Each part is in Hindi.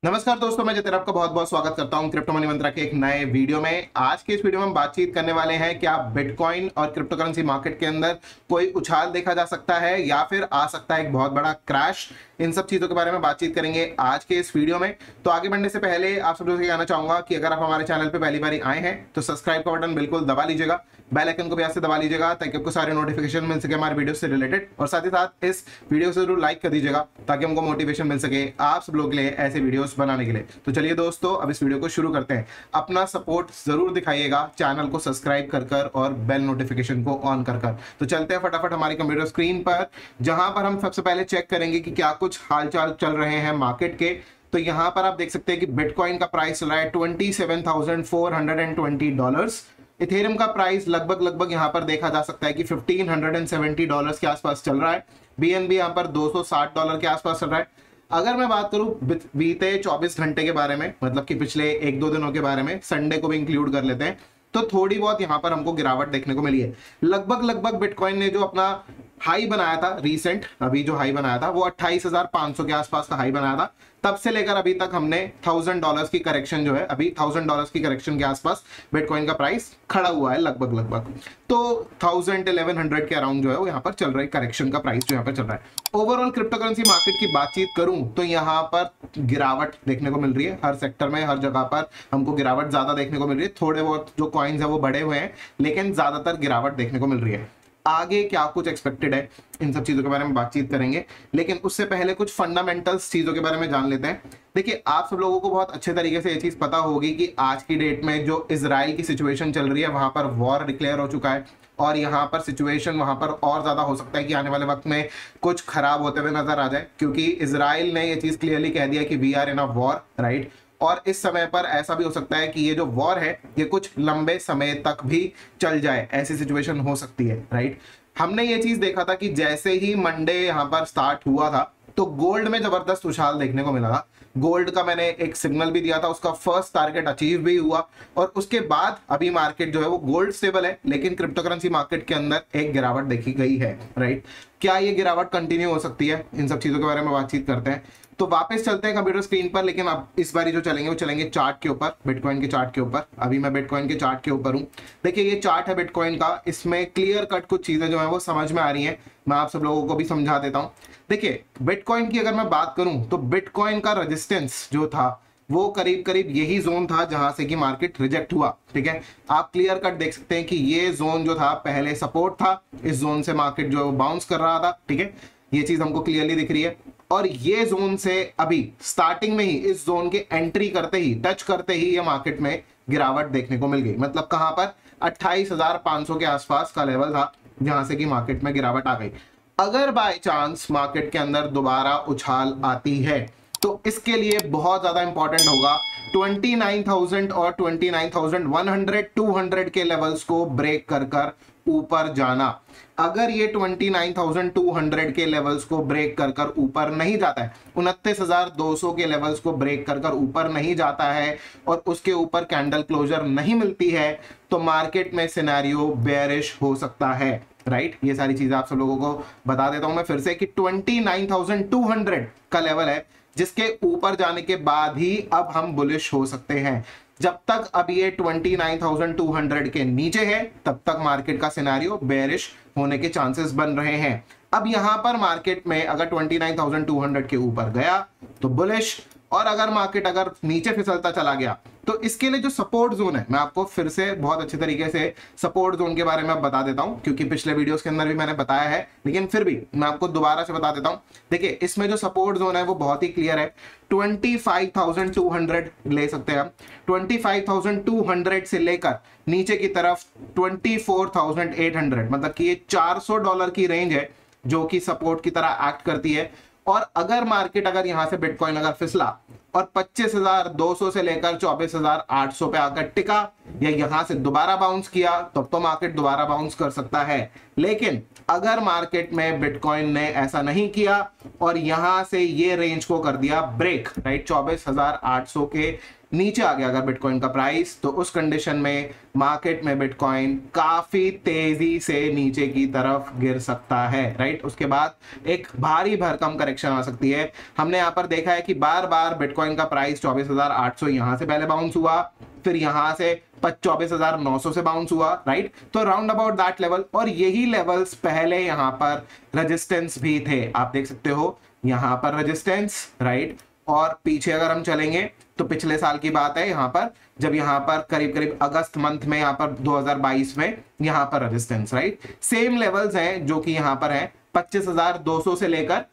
नमस्कार दोस्तों, मैं जितेन आपका बहुत बहुत स्वागत करता हूं क्रिप्टो मनी मंत्रा के एक नए वीडियो में। आज के इस वीडियो में हम बातचीत करने वाले हैं क्या बिटकॉइन और क्रिप्टो करेंसी मार्केट के अंदर कोई उछाल देखा जा सकता है या फिर आ सकता है एक बहुत बड़ा क्रैश। इन सब चीजों के बारे में बातचीत करेंगे आज के इस वीडियो में। तो आगे बढ़ने से पहले आप सब लोगों से कहना चाहूंगा कि अगर आप हमारे चैनल पर पहली बार आए हैं तो सब्सक्राइब का बटन बिल्कुल दबा लीजिएगा, बेल आइकन को भी ऐसे दबा लीजिएगा ताकि आपको सारे नोटिफिकेशन मिल सके हमारे वीडियो से रिलेटेड, और साथ ही साथ इस वीडियो से जरूर लाइक कर दीजिएगा ताकि हमको मोटिवेशन मिल सके आप सब लोगों के लिए ऐसे वीडियोस बनाने के लिए। तो चलिए दोस्तों, अब इस वीडियो को शुरू करते हैं। अपना सपोर्ट जरूर दिखाइएगा, चैनल को सब्सक्राइब कर और बेल नोटिफिकेशन को ऑन कर। तो चलते हैं फटाफट हमारी कंप्यूटर स्क्रीन पर, जहां पर हम सबसे पहले चेक करेंगे कि क्या कुछ हालचाल चल रहे हैं मार्केट के। तो यहां पर आप देख सकते हैं कि बिटकॉइन का प्राइस चल रहा है $27,420। इथेरियम का प्राइस लगभग यहां पर देखा जा सकता है कि $1,570 के आसपास चल रहा है। बीएनबी यहां पर $260 के आसपास चल रहा है। अगर मैं बात करूं बीते 24 घंटे के बारे में, मतलब कि पिछले 1-2 दिनों के बारे में, संडे को भी इंक्लूड कर लेते हैं, तो थोड़ी बहुत यहां पर हमको गिरावट देखने को मिली है। लगभग बिटकॉइन ने जो अपना हाई बनाया था रिसेंट, अभी जो हाई बनाया था वो 28,500 के आसपास का हाई बनाया था। तब से लेकर अभी तक हमने $1,000 की करेक्शन जो है, अभी $1,000 की करेक्शन के आसपास बिटकॉइन का प्राइस खड़ा हुआ है लगभग। तो 1,000-1,100 के अराउंड जो है वो यहाँ पर चल रहा है करेक्शन का प्राइस जो यहाँ पर चल रहा है। ओवरऑल क्रिप्टो करेंसी मार्केट की बातचीत करूं तो यहाँ पर गिरावट देखने को मिल रही है। हर सेक्टर में, हर जगह पर हमको गिरावट ज्यादा देखने को मिल रही है। थोड़े बहुत जो कॉइन्स है वो बढ़े हुए हैं, लेकिन ज्यादातर गिरावट देखने को मिल रही है। आगे क्या कुछ एक्सपेक्टेड है, इन सब चीजों के बारे में बातचीत करेंगे, लेकिन उससे पहले कुछ फंडामेंटल्स चीजों के बारे में जान लेते हैं। देखिए, आप सब लोगों को बहुत अच्छे तरीके से ये चीज पता होगी कि आज की डेट में जो इजराइल की सिचुएशन चल रही है, वहां पर वॉर डिक्लेयर हो चुका है और यहाँ पर सिचुएशन वहां पर और ज्यादा हो सकता है कि आने वाले वक्त में कुछ खराब होते हुए नजर आ जाए, क्योंकि इजराइल ने ये चीज क्लियरली कह दिया कि we are in a war, right. और इस समय पर ऐसा भी हो सकता है कि ये जो वॉर है ये कुछ लंबे समय तक भी चल जाए, ऐसी सिचुएशन हो सकती है, राइट। हमने ये चीज देखा था कि जैसे ही मंडे यहाँ पर स्टार्ट हुआ था तो गोल्ड में जबरदस्त उछाल देखने को मिला था। गोल्ड का मैंने एक सिग्नल भी दिया था, उसका फर्स्ट टारगेट अचीव भी हुआ, और उसके बाद अभी मार्केट जो है वो गोल्ड स्टेबल है, लेकिन क्रिप्टो करेंसी मार्केट के अंदर एक गिरावट देखी गई है, राइट। क्या ये गिरावट कंटिन्यू हो सकती है, इन सब चीजों के बारे में बातचीत करते हैं। तो वापस चलते हैं कंप्यूटर स्क्रीन पर, लेकिन अब इस बारी जो चलेंगे वो चलेंगे चार्ट के ऊपर, बिटकॉइन के चार्ट के ऊपर। अभी मैं बिटकॉइन के चार्ट के ऊपर हूं। देखिए, ये चार्ट है बिटकॉइन का, इसमें क्लियर कट कुछ चीजें जो है वो समझ में आ रही हैं। मैं आप सब लोगों को भी समझा देता हूं। देखिए, बिटकॉइन की अगर मैं बात करूं तो बिटकॉइन का रेजिस्टेंस जो था वो करीब यही जोन था जहां से कि मार्केट रिजेक्ट हुआ, ठीक है। आप क्लियर कट देख सकते हैं कि ये जोन जो था पहले सपोर्ट था, इस जोन से मार्केट जो बाउंस कर रहा था, ठीक है। ये चीज हमको क्लियरली दिख रही है, और ये जोन से अभी स्टार्टिंग में ही इस जोन के एंट्री करते ही, टच करते ही ये मार्केट में गिरावट देखने को मिल गई। मतलब कहां पर 28,500 के आसपास का लेवल था जहां से कि मार्केट में गिरावट आ गई। अगर बाय चांस मार्केट के अंदर दोबारा उछाल आती है तो इसके लिए बहुत ज्यादा इंपॉर्टेंट होगा 29,000 और 29,100 200 के लेवल्स को ब्रेक कर ऊपर जाना। अगर ये 29,200 के लेवल्स को ब्रेक कर ऊपर नहीं जाता है, 29,200 के लेवल्स को ब्रेक कर ऊपर नहीं जाता है और उसके ऊपर कैंडल क्लोजर नहीं मिलती है, तो मार्केट में सिनेरियो बेयरिश हो सकता है, राइट। ये सारी चीजें आप सब लोगों को बता देता हूं मैं फिर से कि 29,200 का लेवल है जिसके ऊपर जाने के बाद ही अब हम बुलिश हो सकते हैं। जब तक अब ये 29,200 के नीचे है तब तक मार्केट का सिनेरियो बेयरिश होने के चांसेस बन रहे हैं। अब यहां पर मार्केट में अगर 29,200 के ऊपर गया तो बुलिश, और अगर मार्केट अगर नीचे फिसलता चला गया तो इसके लिए जो सपोर्ट जोन है, मैं आपको फिर से बहुत अच्छे तरीके से सपोर्ट जोन के बारे में बता देता हूं, क्योंकि पिछले वीडियोस के अंदर भी मैंने बताया है, लेकिन फिर भी मैं आपको दोबारा से बता देता हूं। देखिए, इसमें जो सपोर्ट जोन है वो बहुत ही क्लियर है। 25,200 ले सकते हैं हम। 25,200 से लेकर नीचे की तरफ 24,800, मतलब कि ये $400 की रेंज है जो कि सपोर्ट की तरह एक्ट करती है। और अगर मार्केट अगर यहां से बिटकॉइन अगर फिसला और 25,200 से लेकर 24,800 पे आकर टिका या यहां से दोबारा बाउंस किया तो मार्केट दोबारा बाउंस कर सकता है। लेकिन अगर मार्केट में बिटकॉइन ने ऐसा नहीं किया और यहां से ये रेंज को कर दिया ब्रेक, राइट, 24,800 के नीचे आ गया अगर बिटकॉइन का प्राइस, तो उस कंडीशन में मार्केट में बिटकॉइन काफी तेजी से नीचे की तरफ गिर सकता है, राइट। उसके बाद एक भारी भरकम करेक्शन आ सकती है। हमने यहां पर देखा है कि बार बार बिटकॉइन का प्राइस 24,800 यहां से पहले बाउंस हुआ, फिर यहां से 24,900 से बाउंस हुआ, राइट। तो राउंड अबाउट दैट लेवल, और यही लेवल्स पहले यहां पर रेजिस्टेंस भी थे, आप देख सकते हो यहां पर रेजिस्टेंस, राइट। और पीछे अगर हम चलेंगे तो पिछले साल की बात है, यहां पर जब यहां पर करीब करीब अगस्त मंथ में यहां पर 2022 में यहां पर रेजिस्टेंस, राइट। सेम लेवल्स हैं जो कि यहां पर है 25,200 से लेकर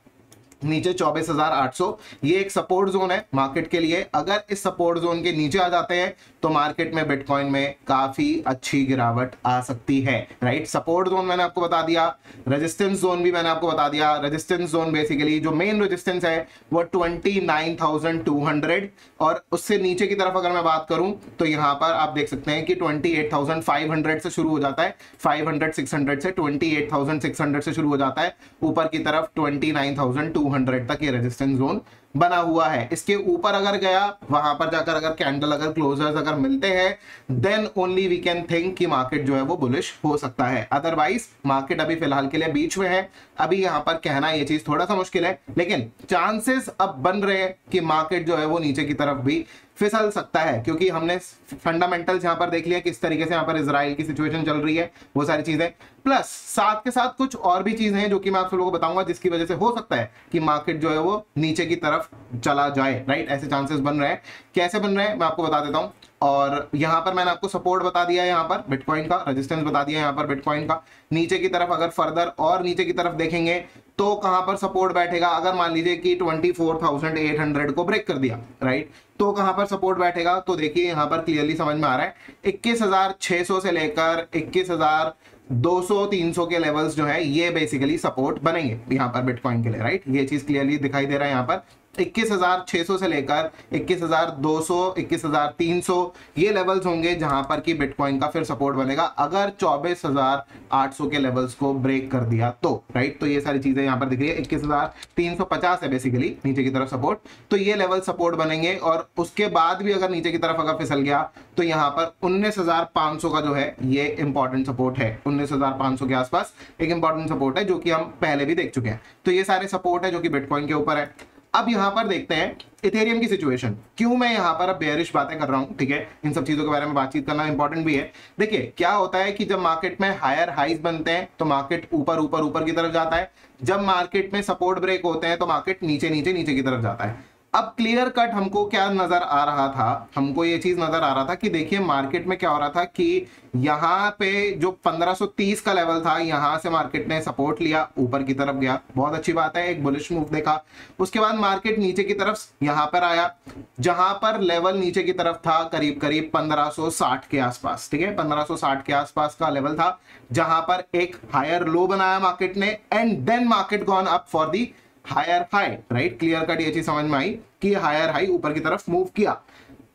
नीचे 24,800। ये एक सपोर्ट जोन है मार्केट के लिए। अगर इस सपोर्ट जोन के नीचे आ जाते हैं तो मार्केट में बिटकॉइन में काफी अच्छी गिरावट आ सकती है, राइट। सपोर्ट जोन मैंने आपको बता दिया, रेजिस्टेंस जोन भी मैंने आपको बता दिया। रेजिस्टेंस जोन बेसिकली जो मेन रेजिस्टेंस है वो 29,200, और उससे नीचे की तरफ अगर मैं बात करूं तो यहां पर आप देख सकते हैं कि 28,500 से शुरू हो जाता है, 500 600 से 28,600 से शुरू हो जाता है, ऊपर की तरफ 29,200 तक ये रेजिस्टेंस जोन बना हुआ है। इसके ऊपर अगर गया, वहां पर जाकर अगर कैंडल अगर क्लोजर्स अगर मिलते हैं then only we can think कि मार्केट जो है वो बुलिश हो सकता है। अदरवाइज मार्केट अभी फिलहाल के लिए बीच में है। अभी यहां पर कहना ये चीज थोड़ा सा मुश्किल है, लेकिन चांसेस अब बन रहे हैं कि मार्केट जो है वो नीचे की तरफ भी फिसल सकता है, क्योंकि हमने फंडामेंटल्स यहां पर देख लिया किस तरीके से यहां पर इजराइल की सिचुएशन चल रही है, वो सारी चीजें, प्लस साथ के साथ कुछ और भी चीजें हैं जो कि मैं आप सब लोगों को बताऊंगा जिसकी वजह से हो सकता है कि मार्केट जो है वो नीचे की तरफ चला जाए, राइट। ऐसे चांसेस बन रहे हैं। कैसे बन रहे हैं मैं आपको बता देता हूं। और यहां पर मैंने आपको सपोर्ट बता दिया है, यहां पर बिटकॉइन का रेजिस्टेंस बता दिया यहां पर बिटकॉइन का। नीचे की तरफ अगर फर्दर और नीचे की तरफ देखेंगे तो कहां पर सपोर्ट बैठेगा, अगर मान लीजिए कि 24,800 को ब्रेक कर दिया, राइट, तो कहां पर सपोर्ट बैठेगा, तो देखिए यहां पर क्लियरली समझ में आ रहा है 21,600 से लेकर 21,200-300 के लेवल्स जो है ये बेसिकली सपोर्ट बनेंगे यहां पर बिटकॉइन के लिए, राइट। ये चीज क्लियरली दिखाई दे रहा है यहां पर 21,600 से लेकर 21,200 21,300 ये लेवल्स होंगे जहां पर कि बिटकॉइन का फिर सपोर्ट बनेगा अगर 24,800 के लेवल्स को ब्रेक कर दिया तो, राइट। तो ये सारी चीजें यहां पर दिख रही है। 21,350 है बेसिकली नीचे की तरफ सपोर्ट, तो ये लेवल सपोर्ट बनेंगे। और उसके बाद भी अगर नीचे की तरफ अगर फिसल गया तो यहां पर 19,500 का जो है ये इंपॉर्टेंट सपोर्ट है। 19,500 के आसपास एक इंपॉर्टेंट सपोर्ट है जो कि हम पहले भी देख चुके हैं। तो ये सारे सपोर्ट है जो कि बिटकॉइन के ऊपर है। अब यहां पर देखते हैं इथेरियम की सिचुएशन। क्यों मैं यहां पर अब बेयरिश बातें कर रहा हूं, ठीक है, इन सब चीजों के बारे में बातचीत करना इंपॉर्टेंट भी है। देखिए क्या होता है कि जब मार्केट में हायर हाइज बनते हैं तो मार्केट ऊपर ऊपर ऊपर की तरफ जाता है, जब मार्केट में सपोर्ट ब्रेक होते हैं तो मार्केट नीचे नीचे नीचे की तरफ जाता है। अब क्लियर कट हमको क्या नजर आ रहा था, हमको ये चीज नजर आ रहा था कि देखिए मार्केट में क्या हो रहा था कि यहां पे जो 1530 का लेवल था यहां से मार्केट ने सपोर्ट लिया, ऊपर की तरफ गया, बहुत अच्छी बात है, एक बुलिश मूव देखा। उसके बाद मार्केट नीचे की तरफ यहां पर आया, जहां पर लेवल नीचे की तरफ था करीब करीब 1560 के आसपास, ठीक है, 1560 के आसपास का लेवल था, जहां पर एक हायर लो बनाया मार्केट ने, and then market gone up for the higher high, right. Clear cut ये चीज समझ में आई कि हायर हाई ऊपर की तरफ मूव किया।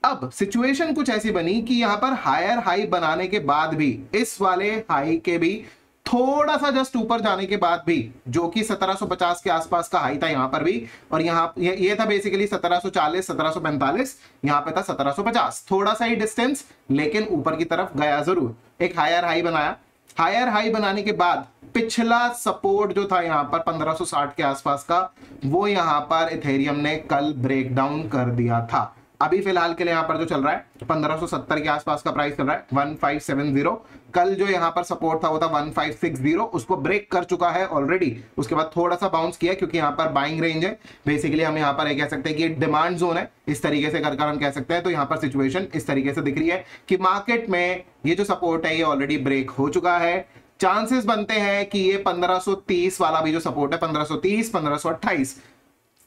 अब सिचुएशन कुछ ऐसी बनी कि यहां पर हायर हाई बनाने के बाद भी, इस वाले हाई के भी थोड़ा सा जस्ट ऊपर जाने के बाद भी, जो कि 1750 के आसपास का हाई था यहां पर भी, और यहां ये था बेसिकली 1740 1745, यहां पे था 1750, थोड़ा सा ही डिस्टेंस, लेकिन ऊपर की तरफ गया जरूर, एक हायर हाई बनाया। हायर हाई बनाने के बाद पिछला सपोर्ट जो था यहां पर 1560 के आसपास का, वो यहां पर इथेरियम ने कल ब्रेक डाउन कर दिया था। अभी फिलहाल के लिए यहां पर जो चल रहा है 1570 के आसपास का प्राइस चल रहा है, 1570। कल जो यहां पर सपोर्ट था वो था 1560, उसको ब्रेक कर चुका है ऑलरेडी। उसके बाद थोड़ा सा बाउंस किया क्योंकि यहां पर बाइंग रेंज है, बेसिकली हम यहां पर कह सकते हैं कि डिमांड जोन है, इस तरीके से कर हम कह सकते हैं। तो यहां पर सिचुएशन इस तरीके से दिख रही है कि मार्केट में ये जो सपोर्ट है ये ऑलरेडी ब्रेक हो चुका है। चांसेस बनते हैं कि ये 1530 वाला भी जो सपोर्ट है, 1530 1528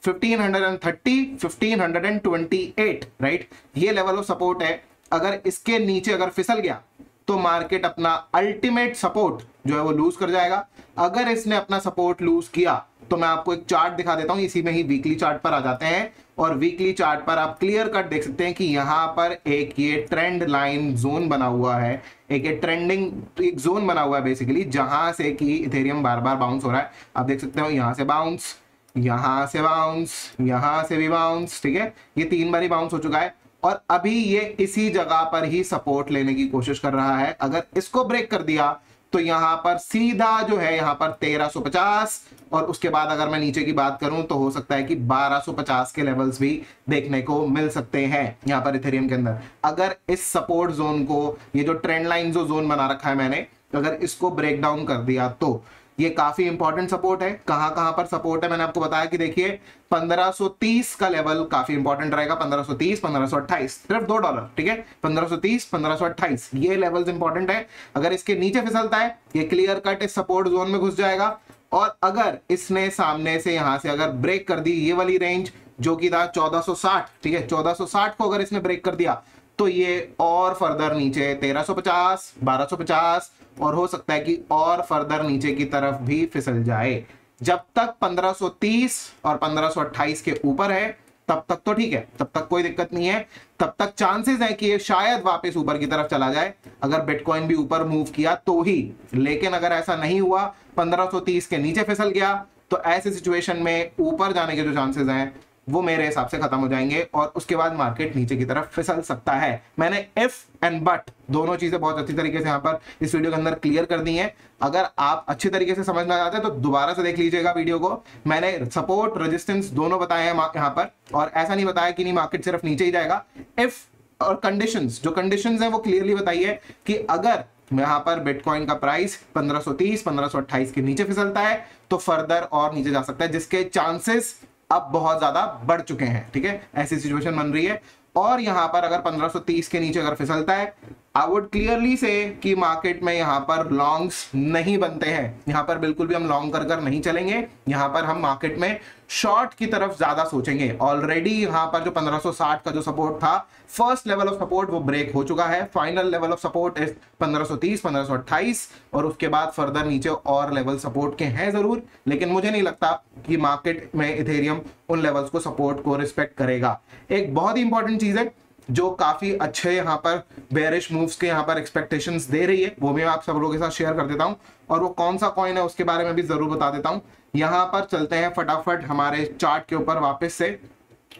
1530 1528, राइट, ये लेवल ऑफ सपोर्ट है। अगर इसके नीचे अगर फिसल गया तो मार्केट अपना अल्टीमेट सपोर्ट जो है वो लूज कर जाएगा। अगर इसने अपना सपोर्ट लूज किया तो मैं आपको एक चार्ट दिखा देता हूं, इसी में ही वीकली चार्ट पर आ जाते हैं, और वीकली चार्ट पर आप क्लियर कट देख सकते हैं कि यहां पर एक ये ट्रेंड लाइन जोन बना हुआ है, एक ये ट्रेंडिंग एक जोन बना हुआ है बेसिकली, जहां से कि इथेरियम बार बार बाउंस हो रहा है। आप देख सकते हो यहां से बाउंस, यहां से बाउंस, यहां से भी बाउंस, ठीक है, ये 3 बार बाउंस हो चुका है। और अभी ये इसी जगह पर ही सपोर्ट लेने की कोशिश कर रहा है। अगर इसको ब्रेक कर दिया तो यहां पर सीधा जो है यहां पर 1350, और उसके बाद अगर मैं नीचे की बात करूं तो हो सकता है कि 1250 के लेवल्स भी देखने को मिल सकते हैं यहां पर इथेरियम के अंदर। अगर इस सपोर्ट जोन को, ये जो ट्रेंड लाइन जो जोन बना रखा है मैंने, अगर इसको ब्रेक डाउन कर दिया तो ये काफी इंपॉर्टेंट सपोर्ट है। कहां पर सपोर्ट है मैंने आपको बताया कि देखिए 1530 का लेवल काफी इंपॉर्टेंट रहेगा। 1530, 1528, सिर्फ $2, ठीक है। 1530, 1528 ये लेवल्स इंपॉर्टेंट है। अगर इसके नीचे फिसलता है, ये क्लियर कट इस सपोर्ट जोन में घुस जाएगा। और अगर इसने सामने से यहां से अगर ब्रेक कर दी ये वाली रेंज जो कि था 1460, ठीक है, 1460 को अगर इसने ब्रेक कर दिया तो ये और फर्दर नीचे 1350, 1250 और हो सकता है कि और फर्दर नीचे की तरफ भी फिसल जाए। जब तक 1530 और 1528 के ऊपर है तब तक तो ठीक है, तब तक कोई दिक्कत नहीं है, तब तक चांसेस है कि ये शायद वापस ऊपर की तरफ चला जाए अगर बिटकॉइन भी ऊपर मूव किया तो ही। लेकिन अगर ऐसा नहीं हुआ, 1530 के नीचे फिसल गया, तो ऐसे सिचुएशन में ऊपर जाने के जो चांसेस हैं वो मेरे हिसाब से खत्म हो जाएंगे और उसके बाद मार्केट नीचे की तरफ फिसल सकता है। मैंने इफ एंड बट दोनों चीजें बहुत अच्छी तरीके से यहाँ पर इस वीडियो के अंदर क्लियर कर दी हैं। अगर आप अच्छी तरीके से समझना चाहते हैं तो दोबारा से देख लीजिएगा वीडियो को। मैंने सपोर्ट रेजिस्टेंस दोनों बताए हैं यहाँ पर, और ऐसा नहीं बताया कि नहीं मार्केट सिर्फ नीचे ही जाएगा। इफ और कंडीशंस, जो कंडीशंस हैं वो क्लियरली बताई है कि अगर यहां पर बिटकॉइन का प्राइस 1530, 1528 के नीचे फिसलता है तो फर्दर और नीचे जा सकता है, जिसके चांसेस अब बहुत ज्यादा बढ़ चुके हैं, ठीक है। ऐसी सिचुएशन बन रही है। और यहां पर अगर 1530 के नीचे अगर फिसलता है, आई वुड क्लियरली से कि मार्केट में यहां पर लॉन्ग्स नहीं बनते हैं। यहां पर बिल्कुल भी हम लॉन्ग कर नहीं चलेंगे। यहां पर हम मार्केट में शॉर्ट की तरफ ज्यादा सोचेंगे। ऑलरेडी यहां पर जो 1560 का जो सपोर्ट था, फर्स्ट लेवल ऑफ सपोर्ट वो ब्रेक हो चुका है। Final level of support is 1530, 1528 और उसके बाद फर्दर नीचे और लेवल सपोर्ट के हैं जरूर, लेकिन मुझे नहीं लगता कि मार्केट में इथेरियम उन लेवल्स को सपोर्ट को रिस्पेक्ट करेगा। एक बहुत ही इंपॉर्टेंट चीज है जो काफी अच्छे यहाँ पर बेयरिश मूव्स के यहाँ पर एक्सपेक्टेशंस दे रही है, वो भी मैं आप सब लोगों के साथ शेयर कर देता हूँ। और वो कौन सा कॉइन है उसके बारे में भी जरूर बता देता हूँ। यहाँ पर चलते हैं फटाफट हमारे चार्ट के ऊपर वापस से,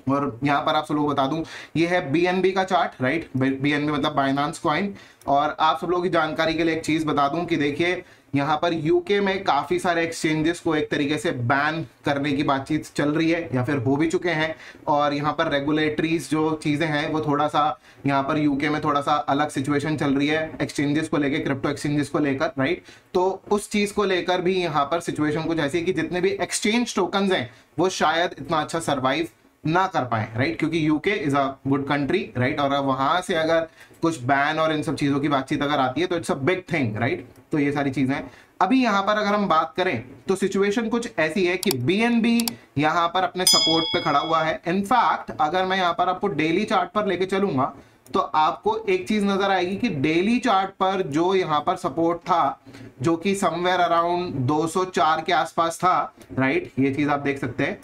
और यहाँ पर आप सब लोग बता दूं ये है BNB का चार्ट, राइट। BNB मतलब बाइनेंस कॉइन। और आप सब लोगों की जानकारी के लिए एक चीज बता दूं कि देखिए यहाँ पर यूके में काफी सारे एक्सचेंजेस को एक तरीके से बैन करने की बातचीत चल रही है या फिर हो भी चुके हैं। और यहाँ पर रेगुलेटरीज जो चीजें हैं वो थोड़ा सा यहाँ पर यूके में थोड़ा सा अलग सिचुएशन चल रही है एक्सचेंजेस को लेकर, क्रिप्टो एक्सचेंजेस को लेकर, राइट। तो उस चीज को लेकर भी यहाँ पर सिचुएशन कुछ ऐसी है कि जितने भी एक्सचेंज टोकन्स हैं वो शायद इतना अच्छा सर्वाइव ना कर पाए, राइट, क्योंकि UK is a good country, right. और वहां से अगर कुछ बैन और इन सब चीजों की बातचीत अगर आती है तो it's a big thing, right. तो ये सारी चीजें अभी यहाँ पर अगर हम बात करें तो सिचुएशन कुछ ऐसी है कि BNB यहाँ पर अपने सपोर्ट पे खड़ा हुआ है। इनफैक्ट अगर मैं यहाँ पर आपको डेली चार्ट पर लेके चलूंगा तो आपको एक चीज नजर आएगी कि डेली चार्ट पर जो यहाँ पर सपोर्ट था जो कि समवेयर अराउंड 204 के आसपास था, राइट, ये चीज आप देख सकते हैं।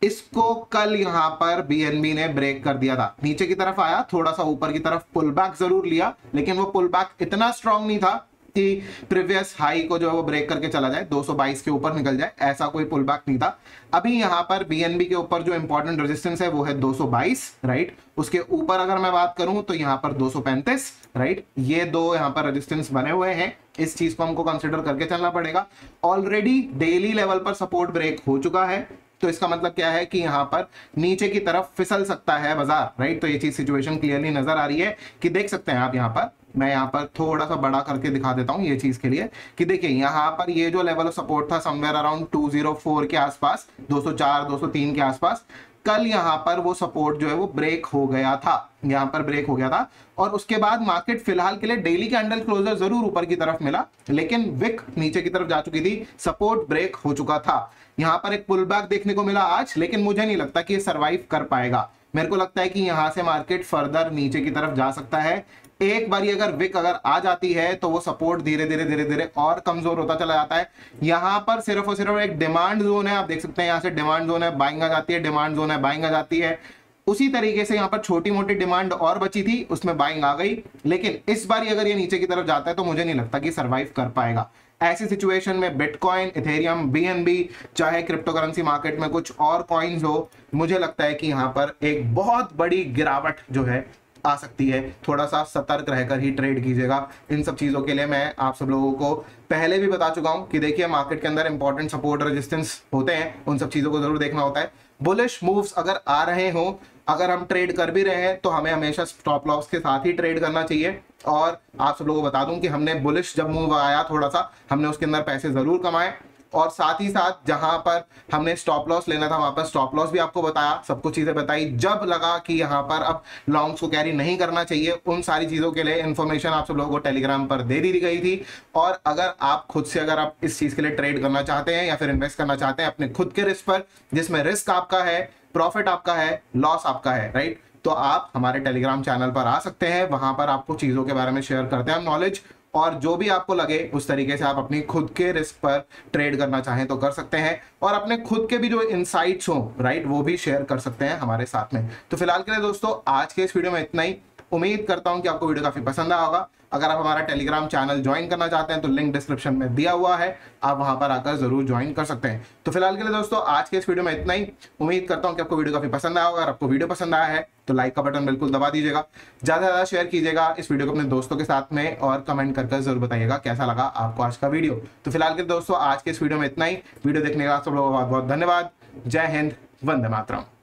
इसको कल यहां पर BNB ने ब्रेक कर दिया था, नीचे की तरफ आया, थोड़ा सा ऊपर की तरफ पुल बैक जरूर लिया, लेकिन वो पुल बैक इतना स्ट्रांग नहीं था कि प्रीवियस हाई को जो है वो ब्रेक करके चला जाए, 222 के ऊपर निकल जाए, ऐसा कोई पुल बैक नहीं था। अभी यहां पर BNB के ऊपर जो इंपॉर्टेंट रेजिस्टेंस है वो है 222, राइट। उसके ऊपर अगर मैं बात करूं तो यहां पर 235, राइट। ये दो यहां पर रेजिस्टेंस बने हुए हैं, इस चीज को हमको कंसिडर करके चलना पड़ेगा। ऑलरेडी डेली लेवल पर सपोर्ट ब्रेक हो चुका है, तो इसका मतलब क्या है कि यहां पर नीचे की तरफ फिसल सकता है बाजार, राइट। तो ये चीज सिचुएशन क्लियरली नजर आ रही है कि देख सकते हैं आप यहाँ पर, मैं यहाँ पर थोड़ा सा बड़ा करके दिखा देता हूं ये चीज के लिए कि देखिए यहाँ पर ये जो लेवल ऑफ सपोर्ट था समवेयर अराउंड 204 के आसपास, 204, 203 के आसपास, कल यहाँ पर वो सपोर्ट जो है वो ब्रेक हो गया था, यहाँ पर ब्रेक हो गया था। और उसके बाद मार्केट फिलहाल के लिए डेली कैंडल क्लोजर जरूर ऊपर की तरफ मिला, लेकिन विक नीचे की तरफ जा चुकी थी, सपोर्ट ब्रेक हो चुका था। यहाँ पर एक पुल बैक देखने को मिला आज, लेकिन मुझे नहीं लगता कि ये सर्वाइव कर पाएगा। मेरे को लगता है कि यहाँ से मार्केट फर्दर नीचे की तरफ जा सकता है। एक बारी अगर विक अगर आ जाती है तो वो सपोर्ट धीरे धीरे और कमजोर होता चला जाता है। यहाँ पर सिर्फ और सिर्फ एक डिमांड जोन है, आप देख सकते हैं यहाँ से डिमांड जोन है, बाइंग आ जाती है, डिमांड जोन है, बाइंग आ जाती है। उसी तरीके से यहाँ पर छोटी मोटी डिमांड और बची थी, उसमें बाइंग आ गई, लेकिन इस बारी अगर ये नीचे की तरफ जाता है तो मुझे नहीं लगता कि सर्वाइव कर पाएगा। ऐसी सिचुएशन में बिटकॉइन, इथेरियम, BNB, चाहे क्रिप्टो करेंसी मार्केट में कुछ और कॉइन्स हो, मुझे लगता है कि यहाँ पर एक बहुत बड़ी गिरावट जो है आ सकती है, थोड़ा सा सतर्क रहकर ही ट्रेड कीजिएगा। इन सब चीज़ों के लिए मैं आप सब लोगों को पहले भी बता चुका हूं कि देखिए मार्केट के अंदर इंपॉर्टेंट सपोर्ट रेजिस्टेंस होते हैं, उन सब चीज़ों को जरूर देखना होता है। बुलिश मूव्स अगर आ रहे हों, अगर हम ट्रेड कर भी रहे हैं तो हमें हमेशा स्टॉप लॉस के साथ ही ट्रेड करना चाहिए। और आप सब लोगों को बता दूं कि हमने बुलिश जब मूव आया थोड़ा सा, हमने उसके अंदर पैसे जरूर कमाए, और साथ ही साथ जहां पर हमने स्टॉप लॉस लेना था वहां पर स्टॉप लॉस भी आपको बताया, सब कुछ चीजें बताई। जब लगा कि यहां पर अब लॉन्ग्स को कैरी नहीं करना चाहिए, उन सारी चीजों के लिए इंफॉर्मेशन आप सब लोगों को टेलीग्राम पर दे दी गई थी। और अगर आप खुद से अगर आप इस चीज के लिए ट्रेड करना चाहते हैं या फिर इन्वेस्ट करना चाहते हैं अपने खुद के रिस्क पर, जिसमें रिस्क आपका है, प्रॉफिट आपका है, लॉस आपका है, राइट, तो आप हमारे टेलीग्राम चैनल पर आ सकते हैं। वहां पर आपको चीजों के बारे में शेयर करते हैं हम नॉलेज, और जो भी आपको लगे उस तरीके से आप अपनी खुद के रिस्क पर ट्रेड करना चाहें तो कर सकते हैं, और अपने खुद के भी जो इनसाइट्स हो, राइट, वो भी शेयर कर सकते हैं हमारे साथ में। तो फिलहाल के लिए दोस्तों आज के इस वीडियो में इतना ही। उम्मीद करता हूं कि आपको वीडियो काफी पसंद आया होगा। अगर आप हमारा टेलीग्राम चैनल ज्वाइन करना चाहते हैं तो लिंक डिस्क्रिप्शन में दिया हुआ है, आप वहां पर आकर जरूर ज्वाइन कर सकते हैं। तो फिलहाल के लिए दोस्तों आज के इस वीडियो में इतना ही। उम्मीद करता हूं कि आपको वीडियो काफी पसंद आया होगा। अगर आपको वीडियो पसंद आया है तो लाइक का बटन बिल्कुल दबा दीजिएगा, ज्यादा से ज्यादा शेयर कीजिएगा इस वीडियो को अपने दोस्तों के साथ में, और कमेंट करके जरूर बताइएगा कैसा लगा आपको आज का वीडियो। तो फिलहाल के लिए दोस्तों आज के इस वीडियो में इतना ही। वीडियो देखने का आप सब लोगों का बहुत बहुत धन्यवाद। जय हिंद, वंदे मातरम।